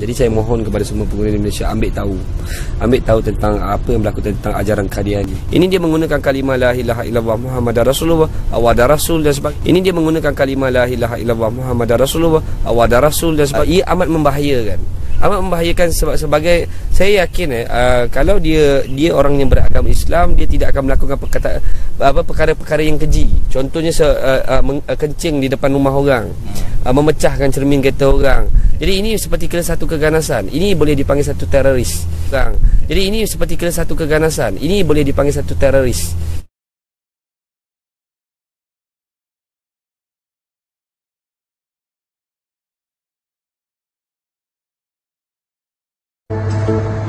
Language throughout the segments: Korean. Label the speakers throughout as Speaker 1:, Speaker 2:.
Speaker 1: Jadi saya mohon kepada semua pengguna di Malaysia ambil tahu tentang apa yang berlaku tentang ajaran Qadiani. Ini dia menggunakan kalimah la ilaha illallah Muhammadar Rasulullah awada rasul dan sebagainya. Ini dia menggunakan kalimah la ilaha illallah Muhammadar Rasulullah awada rasul dan sebagainya. Ia amat membahayakan. Sebagai saya yakin kalau dia orang yang beragama Islam, dia tidak akan melakukan perkara-perkara yang keji. Contohnya kencing di depan rumah orang, memecahkan cermin kereta orang. Jadi ini seperti kira satu keganasan. Ini boleh dipanggil satu teroris. Jadi ini seperti kira satu keganasan. Ini boleh dipanggil satu teroris.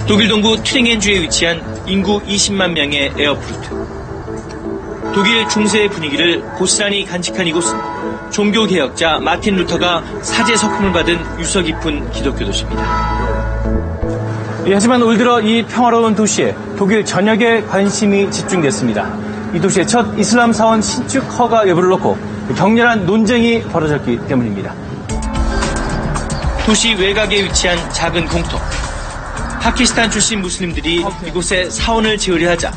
Speaker 2: 독일 동부 튜링헨주에 위치한 인구 20만 명의 에어프루트. 독일 중세의 분위기를 고스란히 간직한 이곳은 종교개혁자 마틴 루터가 사제 석품을 받은 유서 깊은 기독교 도시입니다. 하지만 올 들어 이 평화로운 도시에 독일 전역에 관심이 집중됐습니다. 이 도시의 첫 이슬람 사원 신축 허가 여부를 놓고 격렬한 논쟁이 벌어졌기 때문입니다. 도시 외곽에 위치한 작은 공터. 파키스탄 출신 무슬림들이 이곳에 사원을 지으려 하자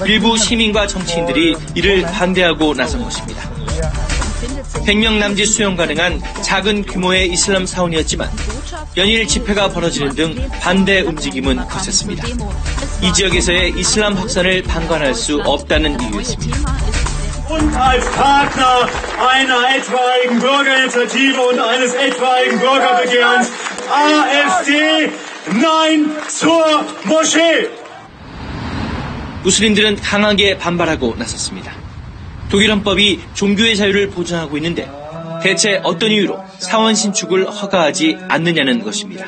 Speaker 2: 일부 시민과 정치인들이 이를 반대하고 나선 것입니다. 100명 남짓 수용 가능한 작은 규모의 이슬람 사원이었지만 연일 집회가 벌어지는 등 반대 움직임은 거셌습니다. 이 지역에서의 이슬람 확산을 방관할 수 없다는 이유였습니다.
Speaker 3: Und als Partner einer etwaigen Bürgerinitiative und eines etwaigen Bürgerbegehrens AfD Nein zur Moschee!
Speaker 2: 무슬림들은 강하게 반발하고 나섰습니다. 독일 헌법이 종교의 자유를 보장하고 있는데 대체 어떤 이유로 사원 신축을 허가하지 않느냐는 것입니다.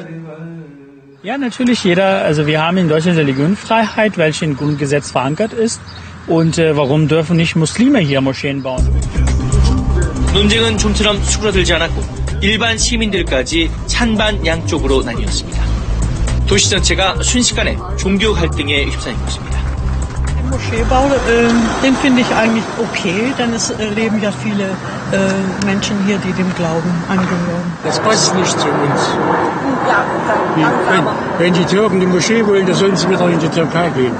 Speaker 4: Ja, natürlich also wir haben in Deutschland Religionenfreiheit, welche im Grundgesetz verankert ist. Und warum dürfen nicht Muslime hier Moscheen bauen?
Speaker 2: 논쟁은 좀처럼 수그러들지 않았고 일반 시민들까지 찬반 양쪽으로 나뉘었습니다. 도시 전체가 순식간에 종교 갈등에 휩싸인 것입니다.
Speaker 5: Den Moscheebau, den finde ich eigentlich okay, denn es leben ja viele Menschen hier, die dem Glauben angehören.
Speaker 6: Das passt nicht zu uns. Wenn die Türken die Moschee wollen, dann sollen sie wieder in die Türkei gehen.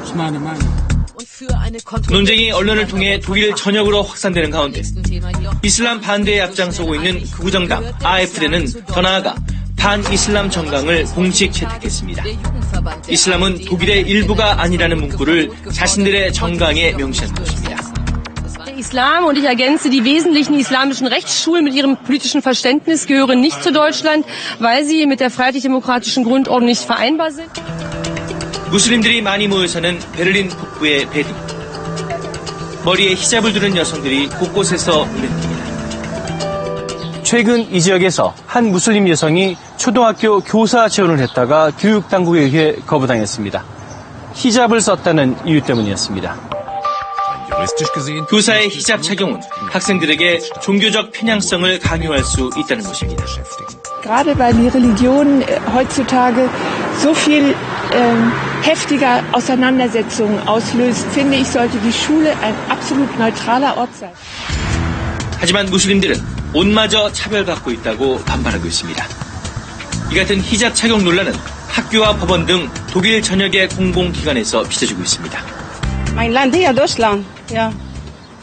Speaker 6: Das ist meine Meinung.
Speaker 2: 논쟁이 언론을 통해 독일 전역으로 확산되는 가운데 이슬람 반대에 앞장서고 있는 극우정당 AfD는 더 나아가 반이슬람 정강을 공식 채택했습니다. 이슬람은 독일의 일부가 아니라는 문구를 자신들의 정강에 명시한 것입니다.
Speaker 7: Der Islam, und ich ergänze, die wesentlichen islamischen Rechtsschulen mit ihrem politischen Verständnis gehören nicht zu Deutschland, weil sie mit der freiheitlich-demokratischen Grundordnung nicht vereinbar sind.
Speaker 2: 무슬림들이 많이 모여 사는 베를린 북부의 베리. 머리에 히잡을 두른 여성들이 곳곳에서 일행입니다. 최근 이 지역에서 한 무슬림 여성이 초등학교 교사 지원을 했다가 교육당국에 의해 거부당했습니다. 히잡을 썼다는 이유 때문이었습니다. 교사의 히잡 착용은 학생들에게 종교적 편향성을 강요할 수 있다는 것입니다.
Speaker 8: Gerade weil die Religion heutzutage so viel heftiger Auseinandersetzungen auslöst, finde ich, sollte die Schule ein absolut neutraler Ort sein.
Speaker 2: 하지만 무슬림들은 옷마저 차별받고 있다고 반발하고 있습니다. 이 같은 히잡 착용 논란은 학교와 법원 등 독일 전역의 공공기관에서 빚어지고 있습니다.
Speaker 9: Mein Land hier, Deutschland, ja.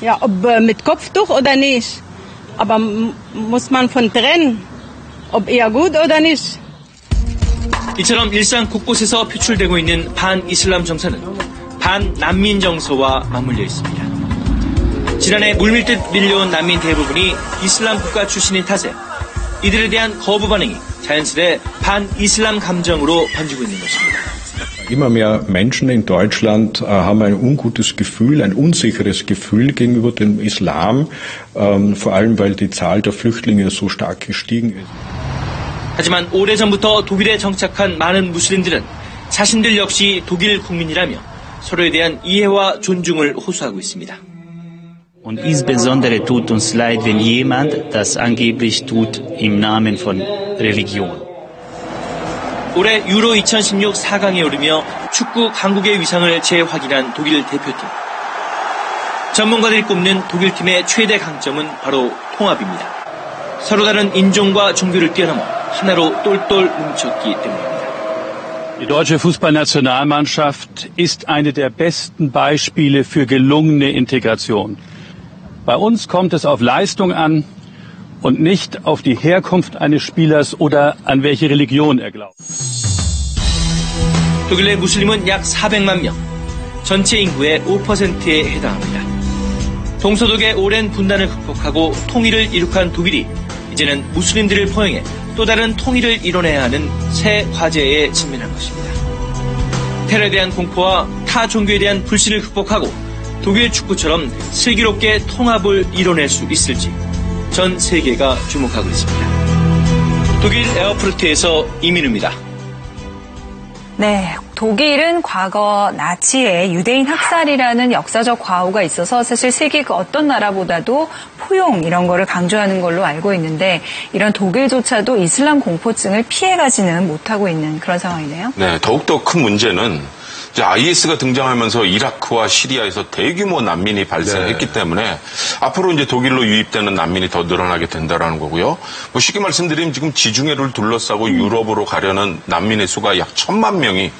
Speaker 9: Ja, ob mit Kopftuch oder nicht. Aber muss man von trennen, ob eher gut oder nicht.
Speaker 2: 이처럼 일상 곳곳에서 표출되고 있는 반이슬람 정서는 반난민 정서와 맞물려 있습니다. 지난해 물밀듯 밀려온 난민 대부분이 이슬람 국가 출신인 탓에 이들에 대한 거부 반응이 자연스레 반이슬람 감정으로 번지고 있는 것입니다.
Speaker 10: Immer mehr Menschen in Deutschland haben ein ungutes Gefühl, ein unsicheres Gefühl gegenüber dem Islam, vor allem weil die Zahl der Flüchtlinge so stark gestiegen ist.
Speaker 2: 하지만 오래전부터 독일에 정착한 많은 무슬림들은 자신들 역시 독일 국민이라며 서로에 대한 이해와 존중을 호소하고 있습니다.
Speaker 11: Und insbesondere tut uns leid, wenn jemand das angeblich tut im Namen von Religion.
Speaker 2: 올해 유로 2016 4강에 오르며 축구 강국의 위상을 재확인한 독일 대표팀. 전문가들이 꼽는 독일팀의 최대 강점은 바로 통합입니다. 서로 다른 인종과 종교를 뛰어넘어 하나로 똘똘 뭉쳤기 때문입니다.
Speaker 12: Die deutsche Fußballnationalmannschaft ist eine der besten Beispiele für gelungene Integration. Bei uns kommt es auf Leistung an und nicht auf die Herkunft eines Spielers oder an welche Religion er glaubt.
Speaker 2: 독일 내 무슬림은 약 400만 명, 전체 인구의 5%에 해당합니다. 동서독의 오랜 분단을 극복하고 통일을 이룩한 독일이 이제는 무슬림들을 포용해 또 다른 통일을 이뤄내야 하는 새 과제에 직면한 것입니다. 테러에 대한 공포와 타 종교에 대한 불신을 극복하고 독일 축구처럼 슬기롭게 통합을 이뤄낼 수 있을지 전 세계가 주목하고 있습니다. 독일 에어프루트에서 이민우입니다.
Speaker 13: 네, 독일은 과거 나치의 유대인 학살이라는 역사적 과오가 있어서 사실 세계 그 어떤 나라보다도 포용 이런 거를 강조하는 걸로 알고 있는데 이런 독일조차도 이슬람 공포증을 피해가지는 못하고 있는 그런 상황이네요.
Speaker 14: 네, 더욱더 큰 문제는 이제 IS가 등장하면서 이라크와 시리아에서 대규모 난민이 발생했기 때문에 앞으로 이제 독일로 유입되는 난민이 더 늘어나게 된다라는 거고요. 뭐 쉽게 말씀드리면 지금 지중해를 둘러싸고 유럽으로 가려는 난민의 수가 약 1,000만 명이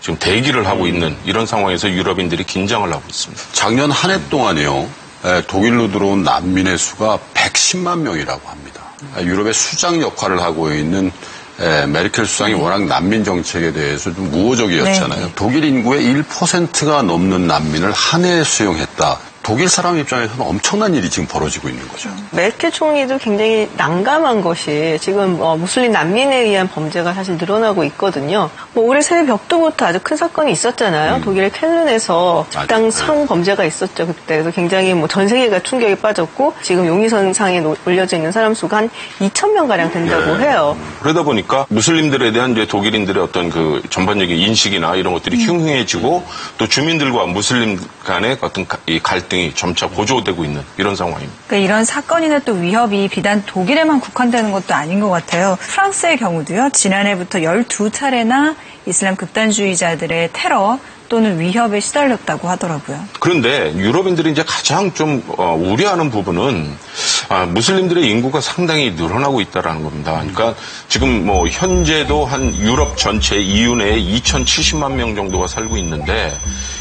Speaker 14: 지금 대기를 하고 있는 이런 상황에서 유럽인들이 긴장을 하고 있습니다.
Speaker 15: 작년 한 해 동안이요. 독일로 들어온 난민의 수가 110만 명이라고 합니다. 유럽의 수장 역할을 하고 있는 메르켈 수상이 워낙 난민 정책에 대해서 좀 우호적이었잖아요. 네. 독일 인구의 1%가 넘는 난민을 한 해에 수용했다. 독일 사람 입장에서는 엄청난 일이 지금 벌어지고 있는 거죠.
Speaker 16: 메르켈 총리도 굉장히 난감한 것이 지금 무슬림 난민에 의한 범죄가 사실 늘어나고 있거든요. 올해 새해 벽두부터 아주 큰 사건이 있었잖아요. 독일의 켈른에서 집단 성범죄가 있었죠. 그때도 굉장히 전 세계가 충격에 빠졌고 지금 용의선상에 올려져 있는 사람 수가 한 2,000명가량 된다고 해요.
Speaker 14: 그러다 보니까 무슬림들에 대한 이제 독일인들의 어떤 그 전반적인 인식이나 이런 것들이 흉흉해지고 또 주민들과 무슬림 간의 어떤 이 갈등이 점차 고조되고 있는 이런 상황입니다.
Speaker 13: 그러니까 이런 사건이나 또 위협이 비단 독일에만 국한되는 것도 아닌 것 같아요. 프랑스의 경우도요. 지난해부터 12차례나 이슬람 극단주의자들의 테러 또는 위협에 시달렸다고 하더라고요.
Speaker 14: 그런데 유럽인들이 이제 가장 좀 우려하는 부분은 무슬림들의 인구가 상당히 늘어나고 있다라는 겁니다. 그러니까 지금 뭐 현재도 한 유럽 전체 EU 내에 2,070만 명 정도가 살고 있는데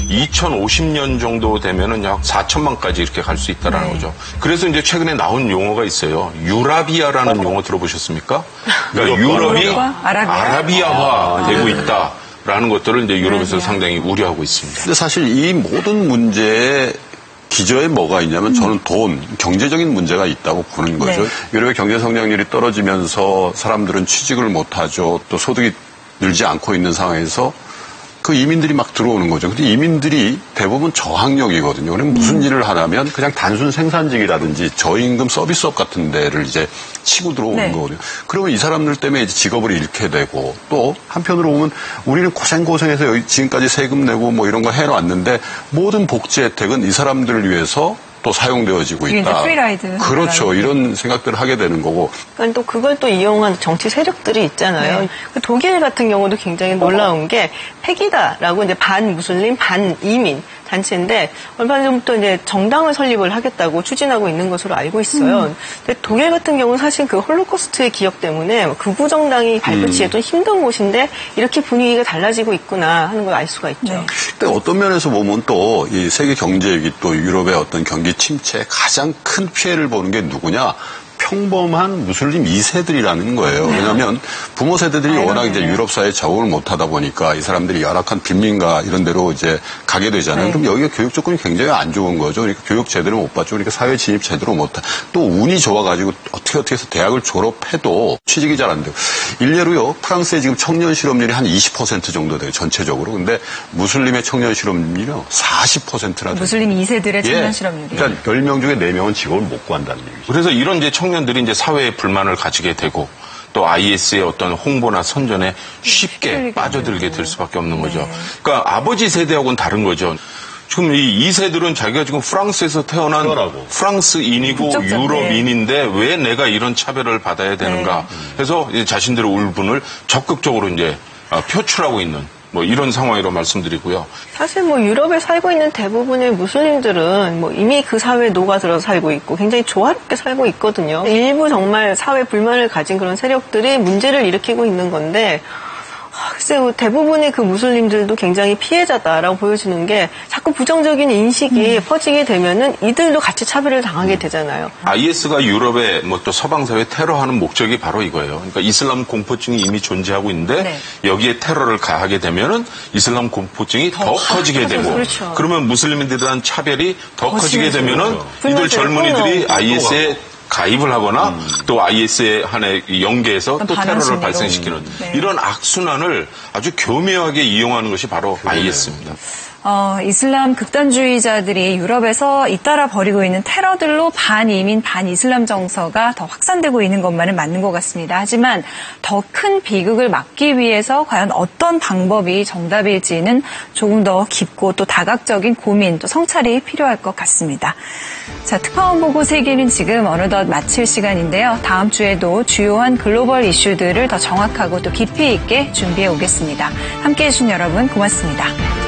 Speaker 14: 2050년 정도 되면은 약 4천만까지 이렇게 갈 수 있다라는 거죠. 그래서 이제 최근에 나온 용어가 있어요. 유라비아라는 용어 들어보셨습니까? 그러니까 유럽이 아라비아화 되고 있다. 라는 것들을 이제 유럽에서 상당히 우려하고 있습니다.
Speaker 15: 근데 사실 이 모든 문제의 기저에 뭐가 있냐면 저는 경제적인 문제가 있다고 보는 거죠. 네. 유럽의 경제 성장률이 떨어지면서 사람들은 취직을 못하죠. 또 소득이 늘지 않고 있는 상황에서 그 이민들이 막 들어오는 거죠. 근데 이민들이 대부분 저학력이거든요. 그럼 무슨 일을 하냐면 그냥 단순 생산직이라든지 저임금 서비스업 같은 데를 이제 치고 들어오는 거거든요. 그러면 이 사람들 때문에 이제 직업을 잃게 되고 또 한편으로 보면 우리는 고생해서 지금까지 세금 내고 뭐 이런 거 해놨는데 모든 복지 혜택은 이 사람들을 위해서 또 사용되어지고 있다.
Speaker 13: 프리라이드.
Speaker 15: 그렇죠. 이런 생각들을 하게 되는 거고.
Speaker 16: 그러니까 또 그걸 또 이용한 정치 세력들이 있잖아요. 네. 독일 같은 경우도 굉장히 놀라운 게 페기다라고 이제 반무슬림, 반이민 단체인데 얼마 전부터 이제 정당을 설립을 하겠다고 추진하고 있는 것으로 알고 있어요. 근데 독일 같은 경우는 사실 그 홀로코스트의 기억 때문에 극우 정당이 발붙이기 좀 힘든 곳인데 이렇게 분위기가 달라지고 있구나 하는 걸 알 수가 있죠.
Speaker 15: 네. 근데 어떤 면에서 보면 또 이 세계 경제 위기 또 유럽의 어떤 경기 침체에 가장 큰 피해를 보는 게 누구냐? 평범한 무슬림 2세들이라는 거예요. 왜냐하면 부모 세대들이 워낙 이제 유럽 사회에 적응을 못하다 보니까 이 사람들이 열악한 빈민가 이런 데로 이제 가게 되잖아요. 그럼 여기가 교육 조건이 굉장히 안 좋은 거죠. 그러니까 교육 제대로 못 받죠. 그러니까 사회 진입 제대로 못 하. 또 운이 좋아가지고 어떻게 해서 대학을 졸업해도 취직이 잘 안 돼요. 일례로요. 프랑스의 지금 청년 실업률이 한 20% 정도 돼요. 전체적으로. 근데 무슬림의 청년 실업률이요 40%나 돼요.
Speaker 13: 무슬림 2세들의 청년 실업률이.
Speaker 15: 그러니까 10명 중에 4명은 직업을 못 구한다는 얘기죠.
Speaker 14: 그래서 이런 이제 청년들이 이제 사회에 불만을 가지게 되고 또 IS의 어떤 홍보나 선전에 쉽게 빠져들게 될 수밖에 없는 거죠. 그러니까 아버지 세대하고는 다른 거죠. 지금 이 2세들은 자기가 지금 프랑스에서 태어난 프랑스인이고 유럽인인데 왜 내가 이런 차별을 받아야 되는가 해서 자신들의 울분을 적극적으로 이제 표출하고 있는 뭐 이런 상황이라고 말씀드리고요.
Speaker 16: 사실 뭐 유럽에 살고 있는 대부분의 무슬림들은 뭐 이미 그 사회에 녹아들어 살고 있고 굉장히 조화롭게 살고 있거든요. 일부 정말 사회 불만을 가진 그런 세력들이 문제를 일으키고 있는 건데 글쎄요, 대부분의 그 무슬림들도 굉장히 피해자다라고 보여지는 게 자꾸 부정적인 인식이 퍼지게 되면은 이들도 같이 차별을 당하게 되잖아요.
Speaker 14: IS가 유럽에 뭐 또 서방 사회 테러하는 목적이 바로 이거예요. 그러니까 이슬람 공포증이 이미 존재하고 있는데
Speaker 16: 네.
Speaker 14: 여기에 테러를 가하게 되면은 이슬람 공포증이 더 커지게 되고
Speaker 16: 그렇죠.
Speaker 14: 그러면 무슬림들에 대한 차별이 더 커지게 되면은 이들 젊은이들이 IS에 가입을 하거나 또 IS에 한해 연계해서 또 테러를 발생시키는 이런 악순환을 아주 교묘하게 이용하는 것이 바로 IS입니다.
Speaker 13: 이슬람 극단주의자들이 유럽에서 잇따라 벌이고 있는 테러들로 반이민, 반이슬람 정서가 더 확산되고 있는 것만은 맞는 것 같습니다. 하지만 더 큰 비극을 막기 위해서 과연 어떤 방법이 정답일지는 조금 더 깊고 또 다각적인 고민, 또 성찰이 필요할 것 같습니다. 자, 특파원 보고 세계는 지금 어느덧 마칠 시간인데요. 다음 주에도 주요한 글로벌 이슈들을 더 정확하고 또 깊이 있게 준비해 오겠습니다. 함께해 주신 여러분 고맙습니다.